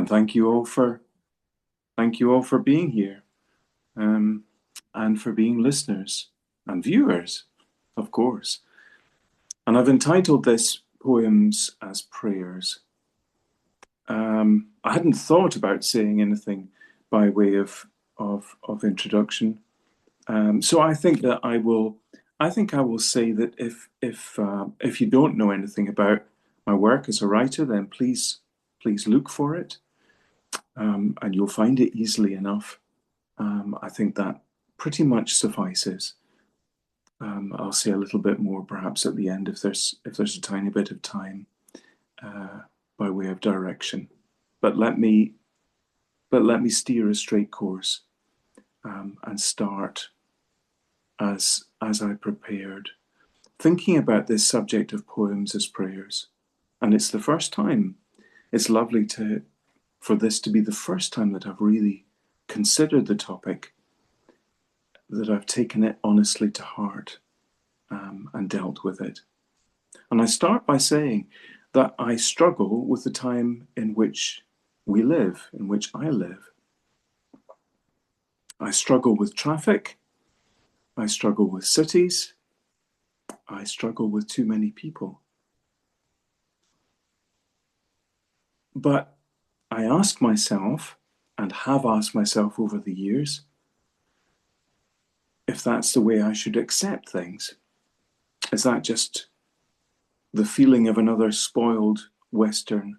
thank you all for being here, and for being listeners and viewers, of course. And I've entitled this Poems as Prayers. I hadn't thought about saying anything by way of introduction, so I think that I will say that if you don't know anything about my work as a writer, then please look for it, and you'll find it easily enough. I think that pretty much suffices. I'll say a little bit more perhaps at the end if there's a tiny bit of time, by way of direction. But let me steer a straight course, and start as I prepared, thinking about this subject of poems as prayers. And it's the first time. It's lovely for this to be the first time that I've really considered the topic, that I've taken it honestly to heart, and dealt with it. And I start by saying that I struggle with the time in which we live, in which I live. I struggle with traffic. I struggle with cities. I struggle with too many people. But I ask myself, and have asked myself over the years, if that's the way I should accept things. Is that just the feeling of another spoiled Western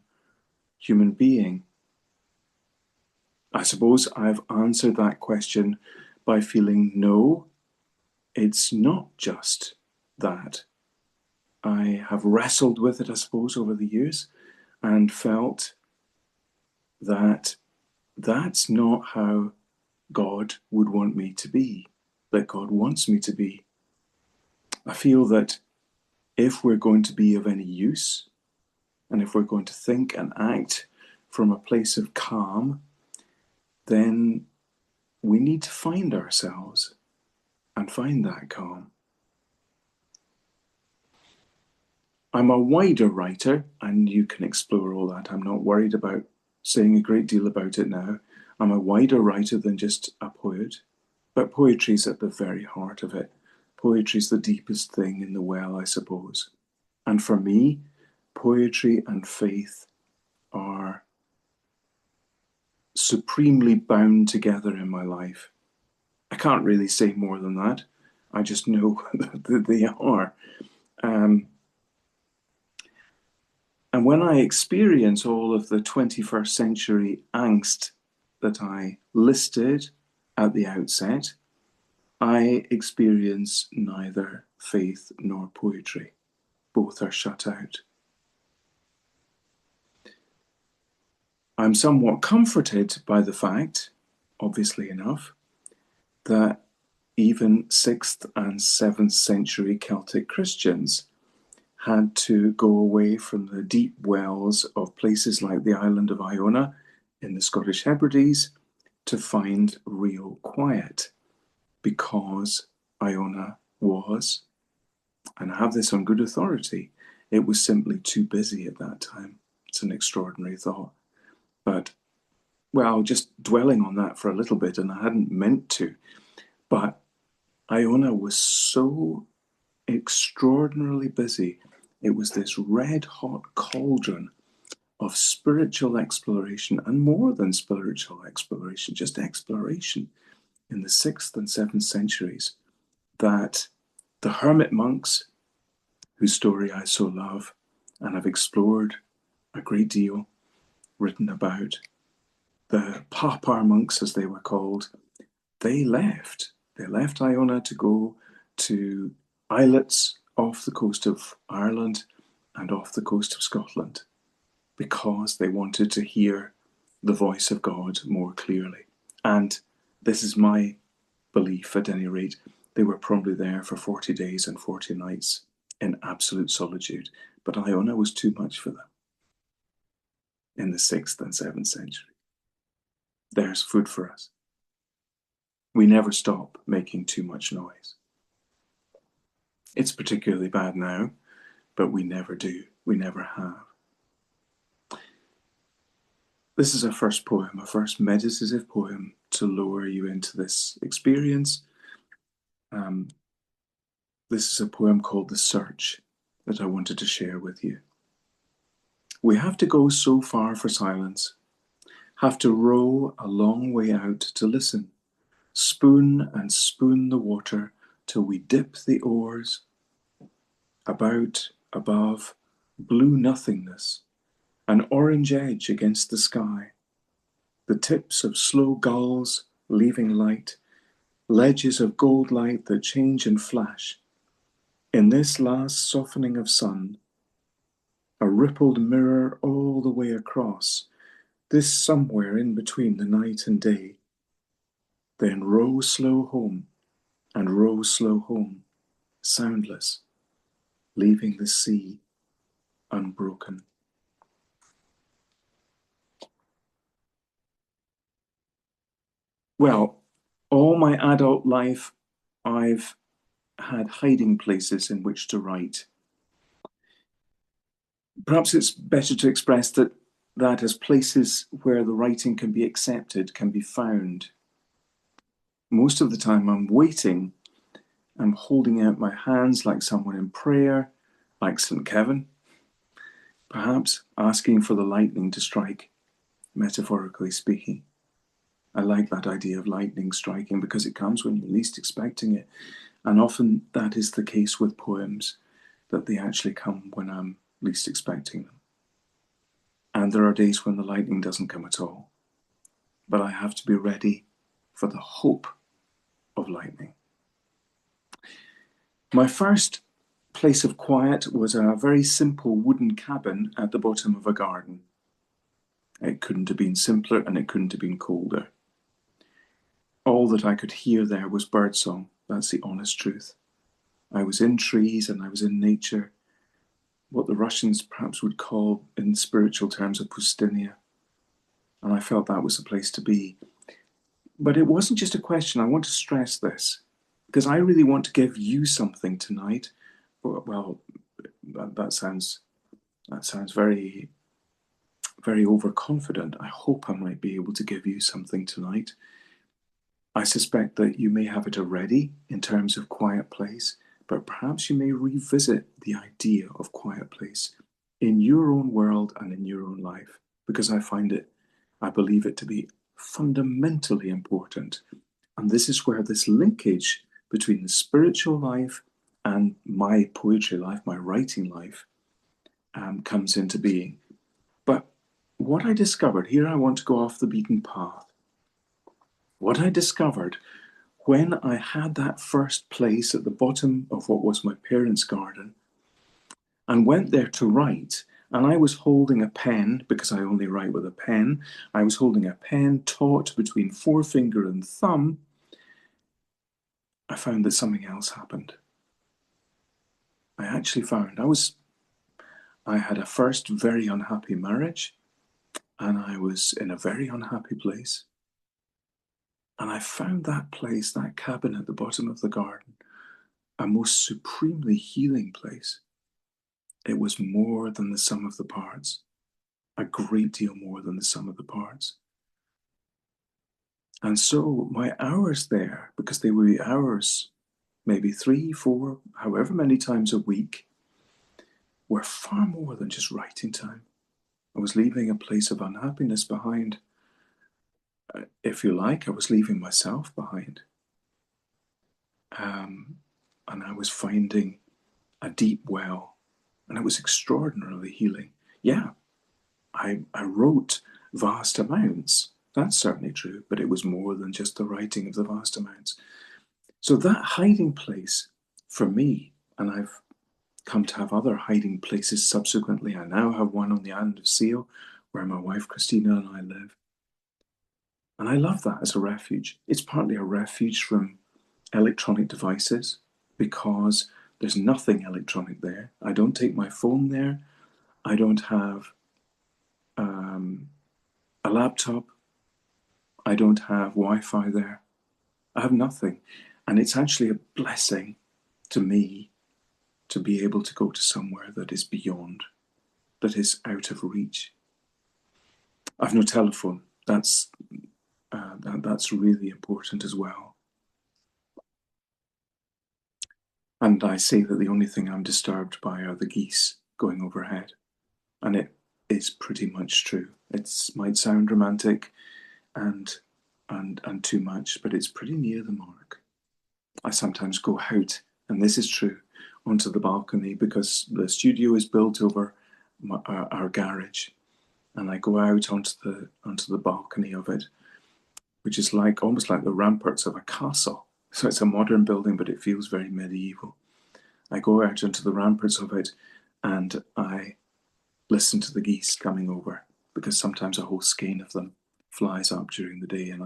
human being? I suppose I've answered that question by feeling no, it's not just that. I have wrestled with it, I suppose, over the years, and felt that that's not how God would want me to be, that God wants me to be. I feel that if we're going to be of any use, and if we're going to think and act from a place of calm, then we need to find ourselves and find that calm. I'm a wider writer, and you can explore all that. I'm not worried about saying a great deal about it now. I'm a wider writer than just a poet, but poetry's at the very heart of it. Poetry's the deepest thing in the well, I suppose. And for me, poetry and faith are supremely bound together in my life. I can't really say more than that. I just know that they are. And when I experience all of the 21st century angst that I listed at the outset, I experience neither faith nor poetry. Both are shut out. I'm somewhat comforted by the fact, obviously enough, that even 6th and 7th century Celtic Christians had to go away from the deep wells of places like the island of Iona in the Scottish Hebrides to find real quiet, because Iona was, and I have this on good authority, it was simply too busy at that time. It's an extraordinary thought. But, well, just dwelling on that for a little bit, and I hadn't meant to, but Iona was so extraordinarily busy. It was this red-hot cauldron of spiritual exploration, and more than spiritual exploration, just exploration in the 6th and 7th centuries, that the hermit monks, whose story I so love and have explored a great deal, written about, the Papar monks, as they were called, they left Iona to go to islets off the coast of Ireland and off the coast of Scotland, because they wanted to hear the voice of God more clearly. And this is my belief, at any rate, they were probably there for 40 days and 40 nights in absolute solitude. But Iona was too much for them in the 6th and 7th century. There's food for us. We never stop making too much noise. It's particularly bad now, but we never do. We never have. This is a first poem, a first meditative poem to lower you into this experience. This is a poem called The Search that I wanted to share with you. We have to go so far for silence, have to row a long way out to listen, spoon and spoon the water till we dip the oars. About, above, blue nothingness, an orange edge against the sky, the tips of slow gulls leaving light, ledges of gold light that change and flash. In this last softening of sun, a rippled mirror all the way across, this somewhere in between the night and day. Then row slow home, and row slow home, soundless, leaving the sea unbroken. Well, all my adult life, I've had hiding places in which to write. Perhaps it's better to express that as places where the writing can be accepted, can be found. Most of the time I'm waiting, I'm holding out my hands like someone in prayer, like St. Kevin, perhaps asking for the lightning to strike, metaphorically speaking. I like that idea of lightning striking because it comes when you're least expecting it. And often that is the case with poems, that they actually come when I'm least expecting them. And there are days when the lightning doesn't come at all. But I have to be ready for the hope of lightning. My first place of quiet was a very simple wooden cabin at the bottom of a garden. It couldn't have been simpler and it couldn't have been colder. All that I could hear there was birdsong. That's the honest truth. I was in trees and I was in nature, what the Russians perhaps would call in spiritual terms a pustynia. And I felt that was the place to be. But it wasn't just a question. I want to stress this because I really want to give you something tonight. Well, that sounds very, very overconfident. I hope I might be able to give you something tonight. I suspect that you may have it already in terms of quiet place, but perhaps you may revisit the idea of quiet place in your own world and in your own life, because I believe it to be fundamentally important. And this is where this linkage between the spiritual life and my poetry life, my writing life, comes into being. But what I discovered, here I want to go off the beaten path. What I discovered when I had that first place at the bottom of what was my parents' garden and went there to write, and I was holding a pen, because I only write with a pen, I was holding a pen taut between forefinger and thumb, I found that something else happened. I actually found I had a first very unhappy marriage, and I was in a very unhappy place. And I found that place, that cabin at the bottom of the garden, a most supremely healing place. It was more than the sum of the parts, a great deal more than the sum of the parts. And so my hours there, because they were hours, maybe 3, 4, however many times a week, were far more than just writing time. I was leaving a place of unhappiness behind. If you like, I was leaving myself behind. And I was finding a deep well, and it was extraordinarily healing. Yeah, I wrote vast amounts. That's certainly true, but it was more than just the writing of the vast amounts. So that hiding place for me, and I've come to have other hiding places subsequently. I now have one on the island of Seal, where my wife Christina and I live. And I love that as a refuge. It's partly a refuge from electronic devices because there's nothing electronic there. I don't take my phone there. I don't have a laptop. I don't have Wi-Fi there. I have nothing. And it's actually a blessing to me to be able to go to somewhere that is beyond, that is out of reach. I've no telephone. That's really important as well. And I say that the only thing I'm disturbed by are the geese going overhead. And it is pretty much true. It might sound romantic and too much, but it's pretty near the mark. I sometimes go out, and this is true, onto the balcony because the studio is built over our garage, and I go out onto the balcony of it, which is like almost like the ramparts of a castle. So it's a modern building, but it feels very medieval. I go out onto the ramparts of it, and I listen to the geese coming over, because sometimes a whole skein of them flies up during the day, and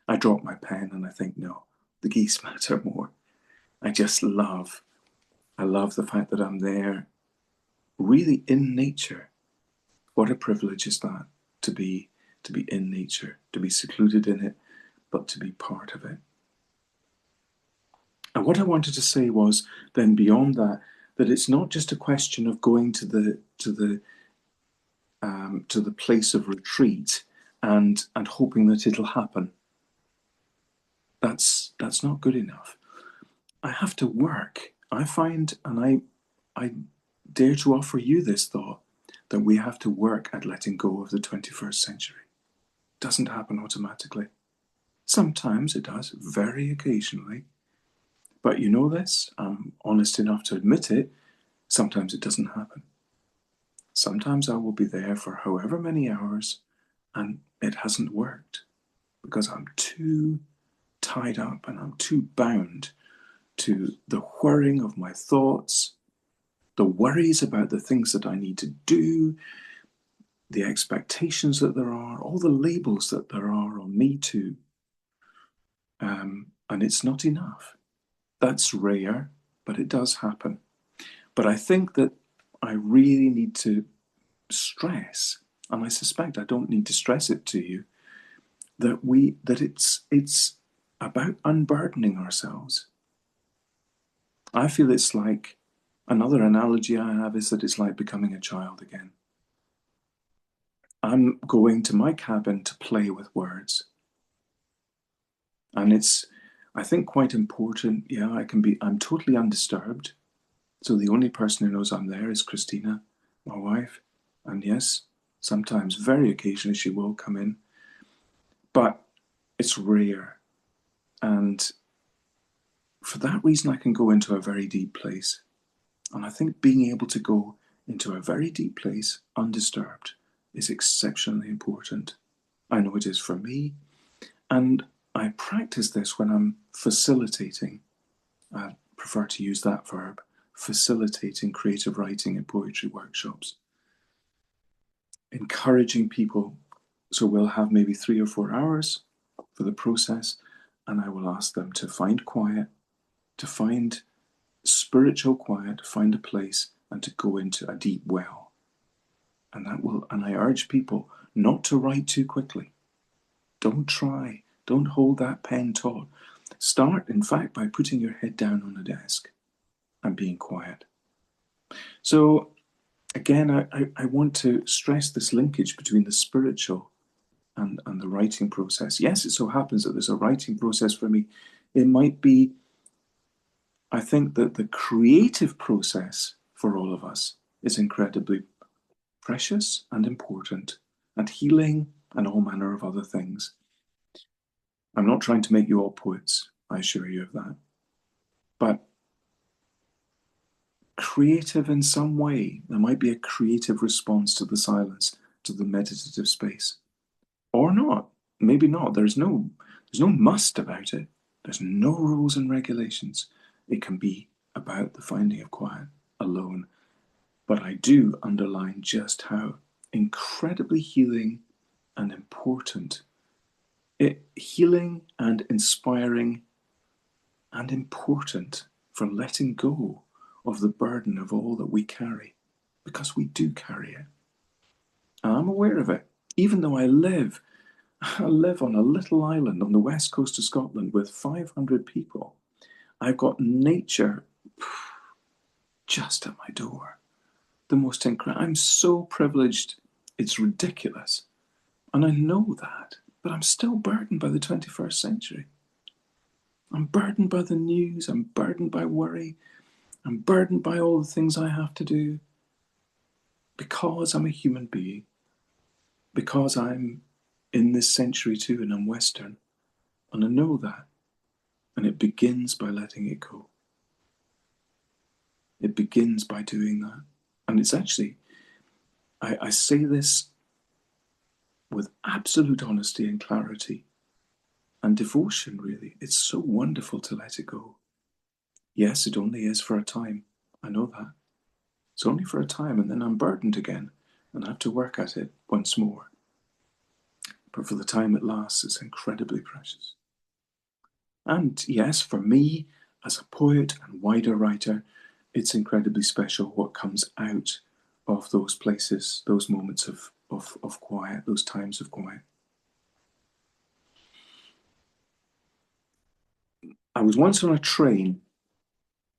I drop my pen and I think, no, the geese matter more. I love the fact that I'm there, really in nature. What a privilege is that, to be in nature, to be secluded in it, but to be part of it. And what I wanted to say was then beyond that it's not just a question of going to the place of retreat and hoping that it'll happen. That's not good enough. I have to work. I find, and I dare to offer you this thought, that we have to work at letting go of the 21st century. It doesn't happen automatically. Sometimes it does, very occasionally. But you know this, I'm honest enough to admit it, sometimes it doesn't happen. Sometimes I will be there for however many hours and it hasn't worked because I'm too tied up and I'm too bound to the whirring of my thoughts, the worries about the things that I need to do, the expectations that there are, all the labels that there are on me too. And it's not enough. That's rare, but it does happen. But I think that I really need to stress, and I suspect I don't need to stress it to you, that it's about unburdening ourselves. I feel it's like, another analogy I have is that it's like becoming a child again. I'm going to my cabin to play with words. And it's, I think, quite important. Yeah, I'm totally undisturbed. So the only person who knows I'm there is Christina, my wife. And yes, sometimes, very occasionally, she will come in. But it's rare. And for that reason, I can go into a very deep place. And I think being able to go into a very deep place, undisturbed, is exceptionally important. I know it is for me. And I practice this when I'm facilitating. I prefer to use that verb, facilitating creative writing and poetry workshops. Encouraging people. So we'll have maybe 3 or 4 hours for the process, and I will ask them to find quiet, to find spiritual quiet, to find a place, and to go into a deep well. And I urge people not to write too quickly. Don't try. Don't hold that pen taut. Start, in fact, by putting your head down on a desk and being quiet. So, again, I want to stress this linkage between the spiritual and the writing process. Yes, it so happens that there's a writing process for me. It might be, I think that the creative process for all of us is incredibly precious and important, and healing and all manner of other things. I'm not trying to make you all poets, I assure you of that. But creative in some way, there might be a creative response to the silence, to the meditative space. Or not, maybe not. There's no must about it. There's no rules and regulations. It can be about the finding of quiet alone. But I do underline just how incredibly healing and important, healing and inspiring and important for letting go of the burden of all that we carry, because we do carry it. And I'm aware of it, even though I live on a little island on the west coast of Scotland with 500 people. I've got nature just at my door. The most incredible. I'm so privileged, it's ridiculous. And I know that, but I'm still burdened by the 21st century. I'm burdened by the news. I'm burdened by worry. I'm burdened by all the things I have to do because I'm a human being, because I'm in this century too and I'm Western. And I know that. And it begins by letting it go. It begins by doing that. And it's actually, I say this with absolute honesty and clarity and devotion, really. It's so wonderful to let it go. Yes, it only is for a time. I know that. It's only for a time, and then I'm burdened again and I have to work at it once more. But for the time it lasts, it's incredibly precious. And yes, for me, as a poet and wider writer, it's incredibly special what comes out of those places, those moments of quiet, those times of quiet. I was once on a train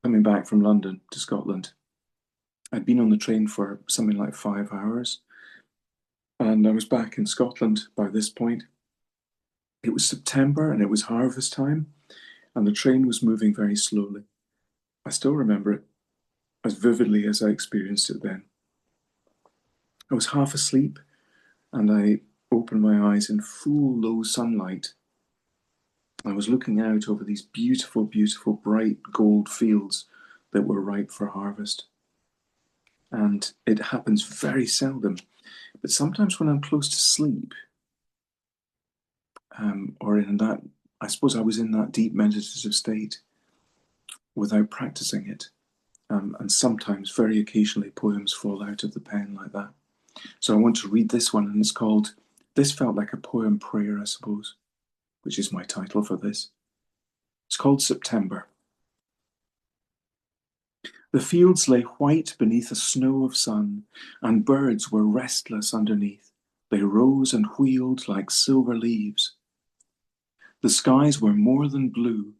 coming back from London to Scotland. I'd been on the train for something like 5 hours, and I was back in Scotland by this point. It was September and it was harvest time, and the train was moving very slowly. I still remember it as vividly as I experienced it then. I was half asleep and I opened my eyes in full low sunlight. I was looking out over these beautiful, beautiful, bright gold fields that were ripe for harvest. And it happens very seldom. But sometimes when I'm close to sleep, or in that, I suppose I was in that deep meditative state without practicing it. And sometimes, very occasionally, poems fall out of the pen like that. So I want to read this one, and it's called, this felt like a poem prayer, I suppose, which is my title for this. It's called September. The fields lay white beneath a snow of sun, and birds were restless underneath. They rose and wheeled like silver leaves. The skies were more than blue,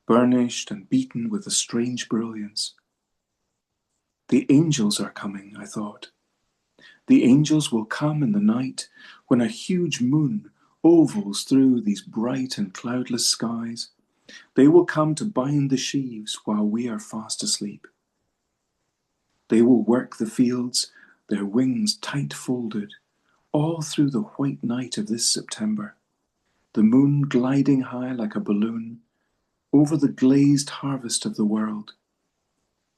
burnished and beaten with a strange brilliance. The angels are coming, I thought. The angels will come in the night when a huge moon ovals through these bright and cloudless skies. They will come to bind the sheaves while we are fast asleep. They will work the fields, their wings tight folded, all through the white night of this September, the moon gliding high like a balloon over the glazed harvest of the world.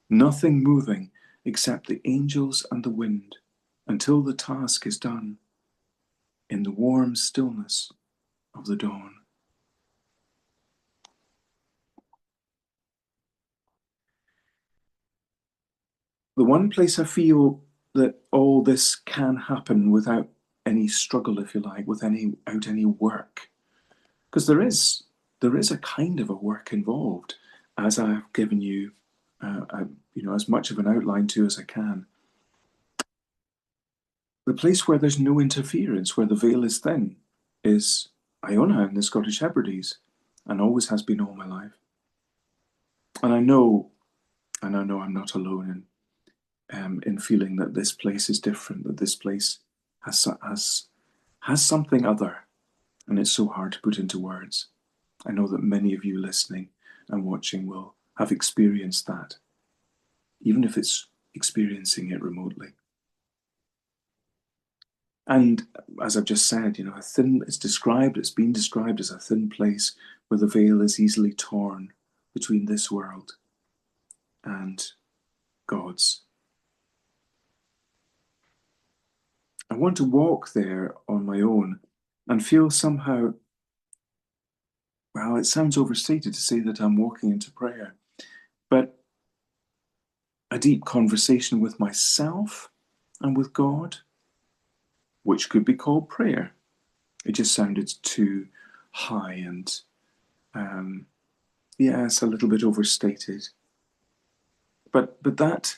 Nothing moving except the angels and the wind until the task is done in the warm stillness of the dawn. The one place I feel that all this can happen without any struggle, if you like, without any work, because there is a kind of a work involved, as I have given you, as much of an outline to as I can. The place where there's no interference, where the veil is thin, is Iona in the Scottish Hebrides, and always has been all my life. And I know I'm not alone in feeling that this place is different, that this place has something other, and it's so hard to put into words. I know that many of you listening and watching will have experienced that, even if it's experiencing it remotely. And as I've just said, it's been described as a thin place where the veil is easily torn between this world and God's. I want to walk there on my own and feel somehow, well, it sounds overstated to say that I'm walking into prayer, but a deep conversation with myself and with God, which could be called prayer. It just sounded too high and, it's a little bit overstated. But that,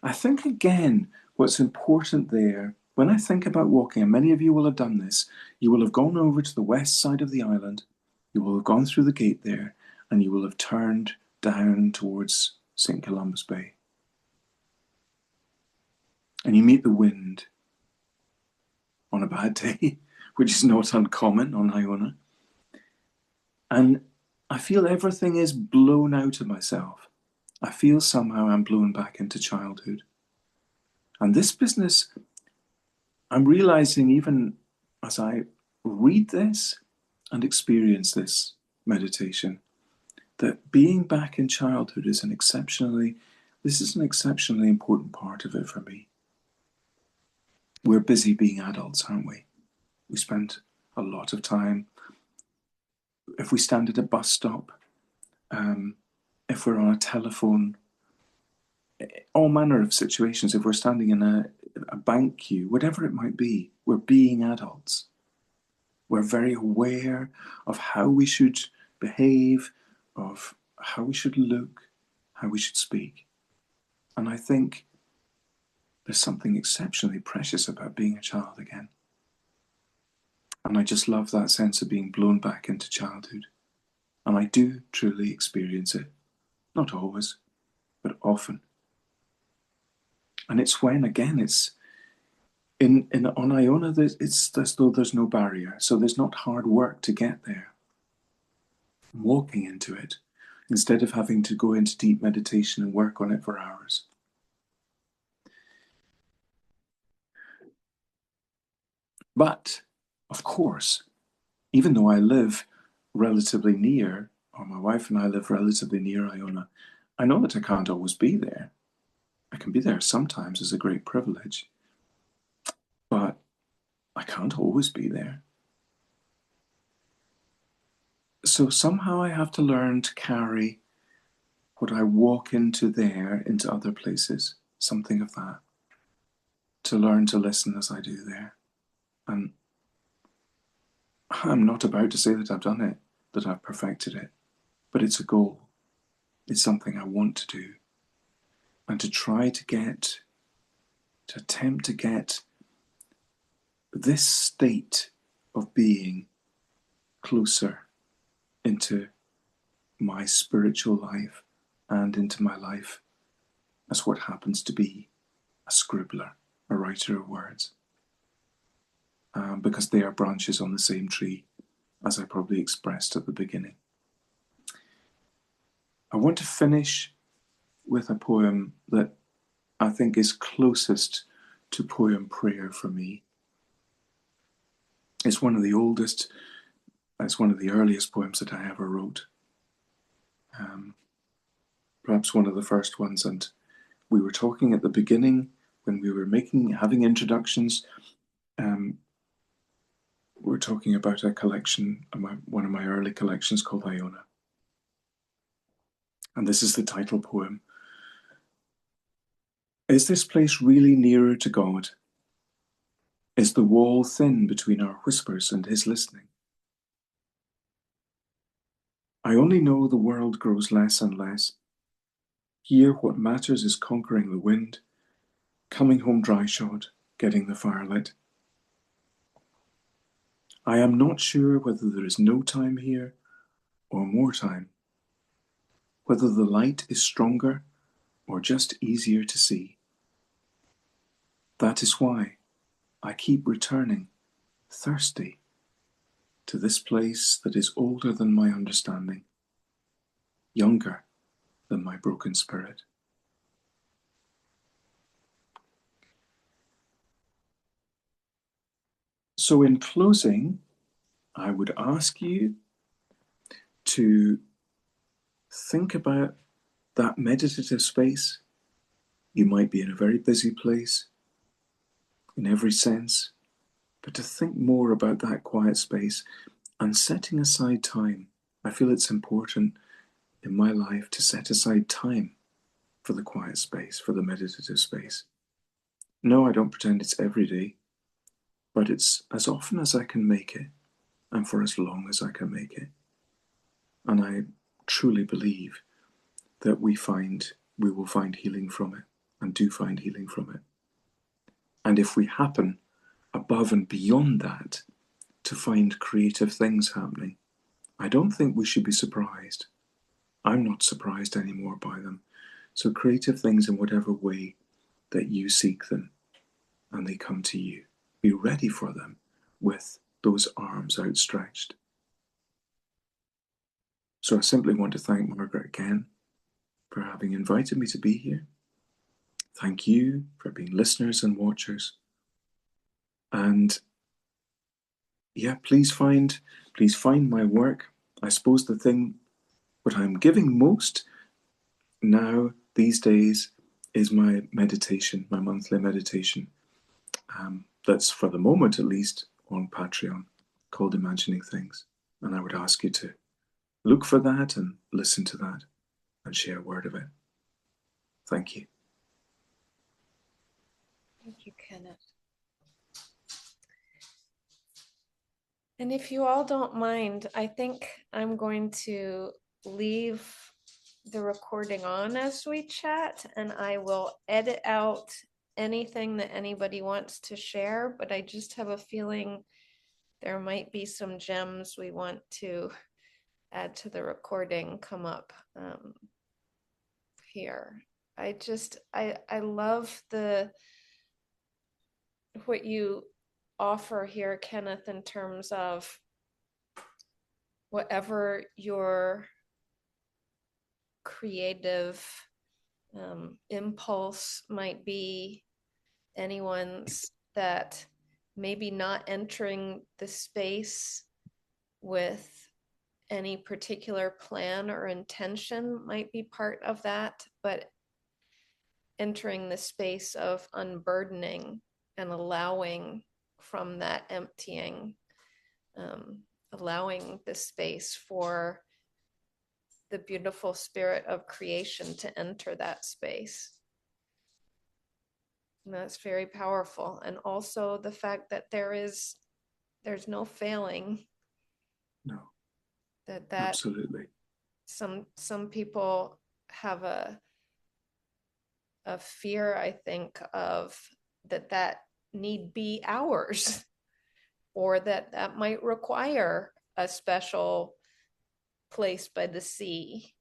I think again, what's important there, when I think about walking, and many of you will have done this, you will have gone over to the west side of the island, you will have gone through the gate there, and you will have turned down towards St. Columba's Bay. And you meet the wind on a bad day, which is not uncommon on Iona. And I feel everything is blown out of myself. I feel somehow I'm blown back into childhood. And this business, I'm realizing even as I read this and experience this meditation, that being back in childhood is an exceptionally important part of it for me. We're busy being adults, aren't we? We spend a lot of time. If we stand at a bus stop, if we're on a telephone, all manner of situations, if we're standing in a bank queue, whatever it might be, we're being adults. We're very aware of how we should behave, of how we should look, how we should speak. And I think there's something exceptionally precious about being a child again. And I just love that sense of being blown back into childhood. And I do truly experience it. Not always, but often. And it's when, again, it's on Iona, it's as though there's no barrier. So there's not hard work to get there. I'm walking into it instead of having to go into deep meditation and work on it for hours. But, of course, even though I live relatively near, or my wife and I live relatively near Iona, I know that I can't always be there. I can be there sometimes as a great privilege, but I can't always be there. So somehow I have to learn to carry what I walk into there into other places, something of that, to learn to listen as I do there. And I'm not about to say that I've done it, that I've perfected it, but it's a goal. It's something I want to do. And to try to attempt to get this state of being closer into my spiritual life and into my life as what happens to be a scribbler, a writer of words. Because they are branches on the same tree, as I probably expressed at the beginning. I want to finish with a poem that I think is closest to poem prayer for me. It's one of the oldest, it's one of the earliest poems that I ever wrote. Perhaps one of the first ones, and we were talking at the beginning when we were having introductions. We were talking about a collection, one of my early collections called Iona. And this is the title poem. Is this place really nearer to God? Is the wall thin between our whispers and his listening? I only know the world grows less and less. Here what matters is conquering the wind, coming home dry-shod, getting the fire lit. I am not sure whether there is no time here or more time, whether the light is stronger or just easier to see. That is why I keep returning, thirsty, to this place that is older than my understanding, younger than my broken spirit. So in closing, I would ask you to think about that meditative space. You might be in a very busy place in every sense, but to think more about that quiet space and setting aside time. I feel it's important in my life to set aside time for the quiet space, for the meditative space. No, I don't pretend it's every day, but it's as often as I can make it and for as long as I can make it. And I truly believe that we will find healing from it and do find healing from it. And if we happen above and beyond that to find creative things happening, I don't think we should be surprised. I'm not surprised anymore by them. So creative things in whatever way that you seek them and they come to you, be ready for them with those arms outstretched. So I simply want to thank Margaret again for having invited me to be here. Thank you for being listeners and watchers. And yeah, please find my work. I suppose the thing what I'm giving most now these days is my meditation, my monthly meditation. That's for the moment at least on Patreon, called Imagining Things. And I would ask you to look for that and listen to that and share a word of it. Thank you. Thank you, Kenneth. And if you all don't mind, I think I'm going to leave the recording on as we chat, and I will edit out anything that anybody wants to share, but I just have a feeling there might be some gems we want to add to the recording come up here. I love what you offer here, Kenneth, in terms of whatever your creative impulse might be, anyone's that maybe not entering the space with any particular plan or intention might be part of that, but entering the space of unburdening and allowing from that emptying, allowing the space for the beautiful spirit of creation to enter that space. And that's very powerful. And also the fact that there's no failing. No. That absolutely. Some people have a fear, I think, of that need be ours, or that might require a special place by the sea.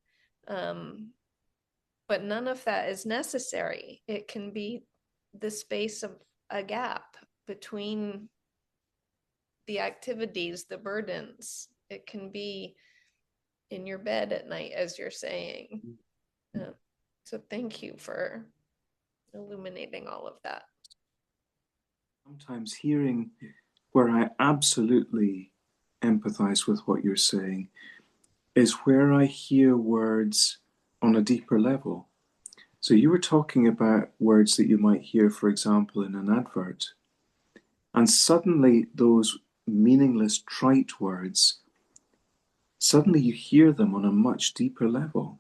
But none of that is necessary. It can be the space of a gap between the activities, the burdens. It can be in your bed at night, as you're saying. So thank you for illuminating all of that. Sometimes hearing where I absolutely empathize with what you're saying is where I hear words on a deeper level. So you were talking about words that you might hear, for example, in an advert. And suddenly those meaningless, trite words, suddenly you hear them on a much deeper level.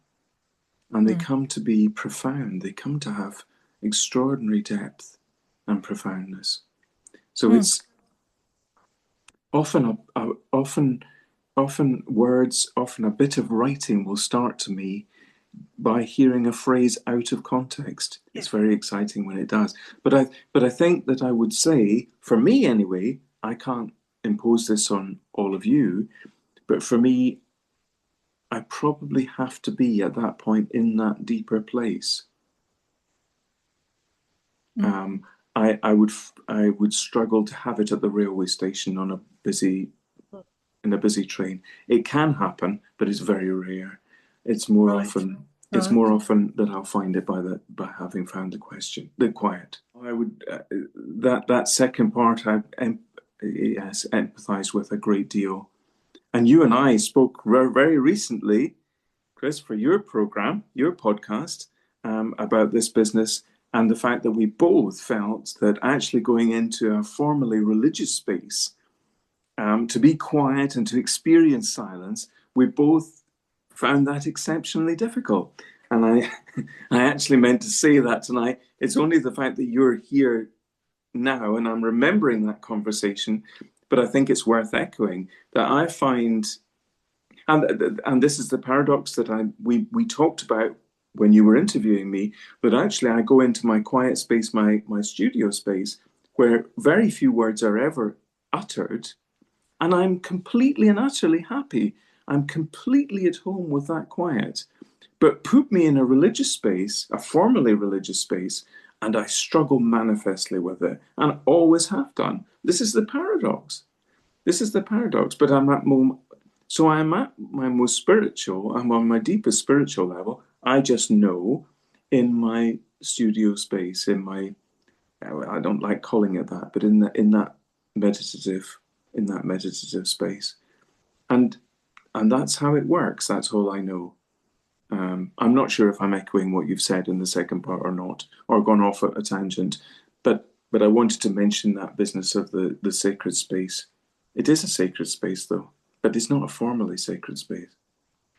And they come to be profound. They come to have extraordinary depth and profoundness. So it's often words, often a bit of writing will start to me by hearing a phrase out of context. Yeah. It's very exciting when it does. But I think that I would say, for me anyway, I can't impose this on all of you, but for me, I probably have to be at that point in that deeper place. I would struggle to have it at the railway station in a busy train. It can happen, but it's very rare. It's more often that I'll find it by having found the quiet. I would that second part I empathize with a great deal. And you and I spoke very recently, Chris, for your program, your podcast, about this business and the fact that we both felt that actually going into a formally religious space, to be quiet and to experience silence, we both found that exceptionally difficult. And I actually meant to say that tonight. It's only the fact that you're here now and I'm remembering that conversation, but I think it's worth echoing that I find, and this is the paradox that we talked about when you were interviewing me, that actually I go into my quiet space, my studio space, where very few words are ever uttered, and I'm completely and utterly happy. I'm completely at home with that quiet. But put me in a religious space, a formally religious space, and I struggle manifestly with it, and always have done. This is the paradox. This is the paradox. But I'm at my most spiritual. I'm on my deepest spiritual level. I just know in my studio space, I don't like calling it that, but meditative, in that meditative space, and that's how it works. That's all I know. I'm not sure if I'm echoing what you've said in the second part or not, or gone off at a tangent, but I wanted to mention that business of the sacred space. It is a sacred space, though, but it's not a formally sacred space.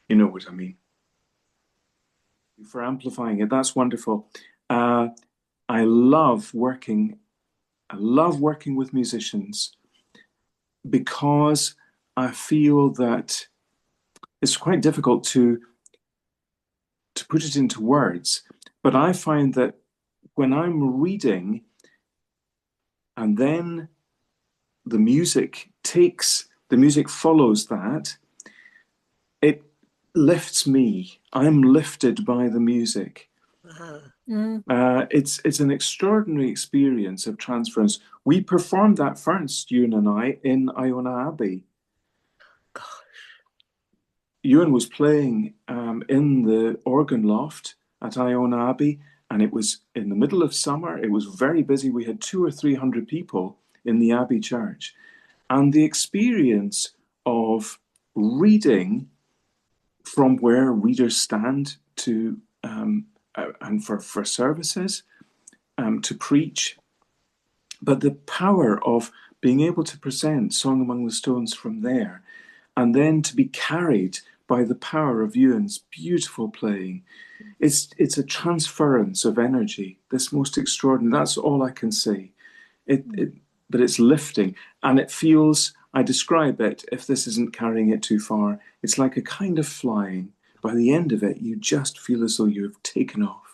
You know what I mean? For amplifying it, that's wonderful. Uh, I love working. I love working with musicians because I feel that it's quite difficult to put it into words. But I find that when I'm reading and then the music follows that, it lifts me. I'm lifted by the music. It's an extraordinary experience of transference. We performed that first, Ewan and I, in Iona Abbey. Ewan was playing in the organ loft at Iona Abbey, and it was in the middle of summer. It was very busy. We had 200 or 300 people in the Abbey church. And the experience of reading from where readers stand to and for services, to preach, but the power of being able to present Song Among the Stones from there, and then to be carried by the power of Ewan's beautiful playing. It's a transference of energy, this most extraordinary. That's all I can say. But it's lifting, and it feels. I describe it, if this isn't carrying it too far, it's like a kind of flying. By the end of it, you just feel as though you've taken off.